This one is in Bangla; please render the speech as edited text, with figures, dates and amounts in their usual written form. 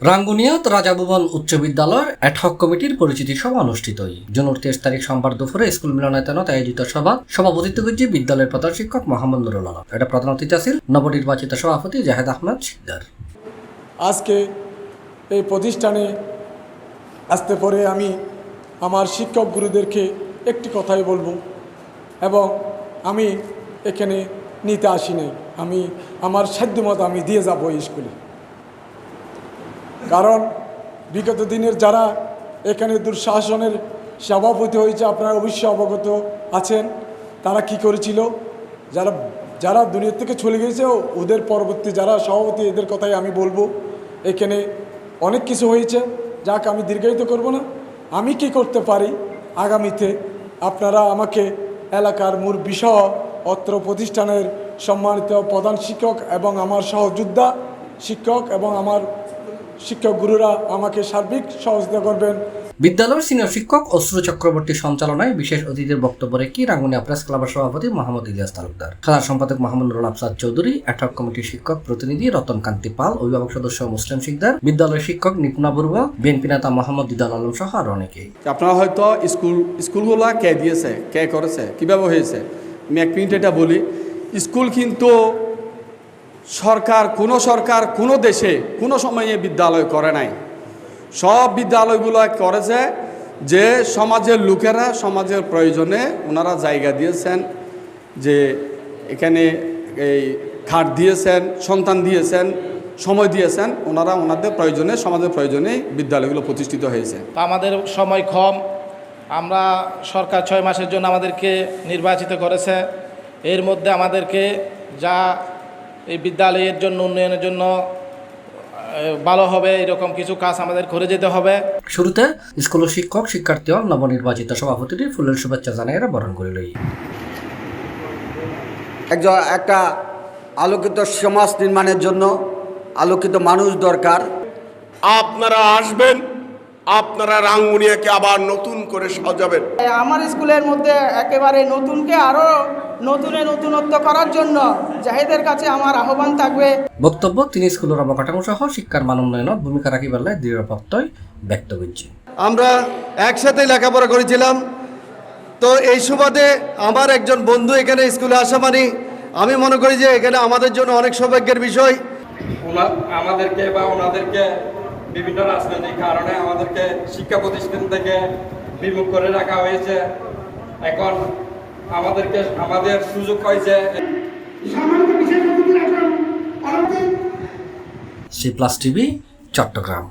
রাঙ্গুনিয়াত রাজা ভুবন উচ্চ বিদ্যালয় অ্যাডহক কমিটির পরিচিতি সভা অনুষ্ঠিত জুন 23 তারিখ সোমবার দুপুরে স্কুল মিলনায়তনত আয়োজিত সভা সভাপতিত্ব করছে বিদ্যালয়ের প্রধান শিক্ষক মোহাম্মদ নুরুল আলম। এটা প্রধান অতিথি ছিল নবনির্বাচিত সভাপতি জাহেদ আহমেদ শিকদার। আজকে এই প্রতিষ্ঠানে আসতে পরে আমি আমার শিক্ষক গুরুদেরকে একটি কথাই বলবো, এবং আমি এখানে নিতে আসি নাই, আমি আমার সাধ্যমতো আমি দিয়ে যাব এই স্কুলে। কারণ বিগত দিনের যারা এখানে দুঃশাসনের সভাপতি হয়েছে আপনারা অবশ্যই অবগত আছেন, তারা কি করেছিল, যারা দুনিয়া থেকে চলে গেছে ওদের পরবর্তী যারা সভাপতি এদের কথাই আমি বলবো। এখানে অনেক কিছু হয়েছে, যাক আমি দীর্ঘায়িত করব না। আমি কি করতে পারি আগামীতে আপনারা আমাকে এলাকার মুরব্বি সহ অত্র প্রতিষ্ঠানের সম্মানিত প্রধান শিক্ষক এবং আমার সহযোদ্ধা শিক্ষক এবং আমার শিক্ষক গুরুরা আমাকে সার্বিক সহযোগিতা করবেন। বিদ্যালয়ের সিনিয়র শিক্ষক অশ্রু চক্রবর্তী সঞ্চালনায় বিশেষ অতিথির বক্তব্য রেখে রাঙ্গুনিয়া প্রেস ক্লাবের সভাপতি মোহাম্মদ ইলিয়াস তালুকদার, সাধারণ সম্পাদক মোহাম্মদ নুরুল আফসাদ চৌধুরী, অ্যাডহক কমিটির শিক্ষক প্রতিনিধি রতন কান্তি পাল, অভিভাবক সদস্য মুসলিম শিকদার, বিদ্যালয়ের শিক্ষক নিপুণা বড়ুয়া, বিএনপি নেতা মোহাম্মদ দিদার আলম সহ আরো অনেকেই। আপনারা হয়তো স্কুলগুলো কে দিয়েছে, কে করেছে, কীভাবে হয়েছে, আমি এক মিনিট এটা বলি। স্কুল কিন্তু সরকার কোনো দেশে কোনো সময়ে বিদ্যালয় করে নাই। সব বিদ্যালয়গুলো করেছে যে সমাজের লোকেরা সমাজের প্রয়োজনে ওনারা জায়গা দিয়েছেন, যে এখানে এই খাট দিয়েছেন, সন্তান দিয়েছেন, সময় দিয়েছেন, ওনারা ওনাদের প্রয়োজনে সমাজের প্রয়োজনেই বিদ্যালয়গুলো প্রতিষ্ঠিত হয়েছে। আমাদের সময় কম, আমরা সরকার 6 মাসের জন্য আমাদেরকে নির্বাচিত করেছে। এর মধ্যে আমাদেরকে যা এই বিদ্যালয়ের জন্য উন্নয়নের জন্য ভালো হবে এরকম কিছু কাজ আমাদের করে যেতে হবে। শুরুতে স্কুলের শিক্ষক শিক্ষার্থী নবনির্বাচিত সভাপতিটি ফুলের শুভেচ্ছা জানাই বরণ করিল। একটা আলোকিত সমাজ নির্মাণের জন্য আলোকিত মানুষ দরকার। আপনারা আসবেন, আপনারা রাঙ্গুনিয়াকে আবার নতুন করে সাজাবেন। আমার স্কুলের মধ্যে একেবারে নতুনকে আরো নতুনত্ব করার জন্য জাহেদের কাছে আমার আহ্বান থাকবে। বক্তব্য তিনি স্কুলের অবকাঠামো সহ শিক্ষার মান উন্নয়নত ভূমিকা রাখিবার দৃঢ় প্রত্যয় ব্যক্ত করছি। আমরা একসাথে লেখাপড়া করেছিলাম, তো এই সুবাদে আমার একজন বন্ধু এখানে স্কুলে আসা মানে আমি মনে করি যে এখানে আমাদের জন্য অনেক সৌভাগ্যের বিষয়। আমাদেরকে বা ওনাদেরকে বিভিন্ন রাজনৈতিক কারণে আমাদেরকে শিক্ষা প্রতিষ্ঠান থেকে বিমুখ করে রাখা হয়েছে। এখন আমাদের সুযোগ হয়েছে। C+ TV Chittagong.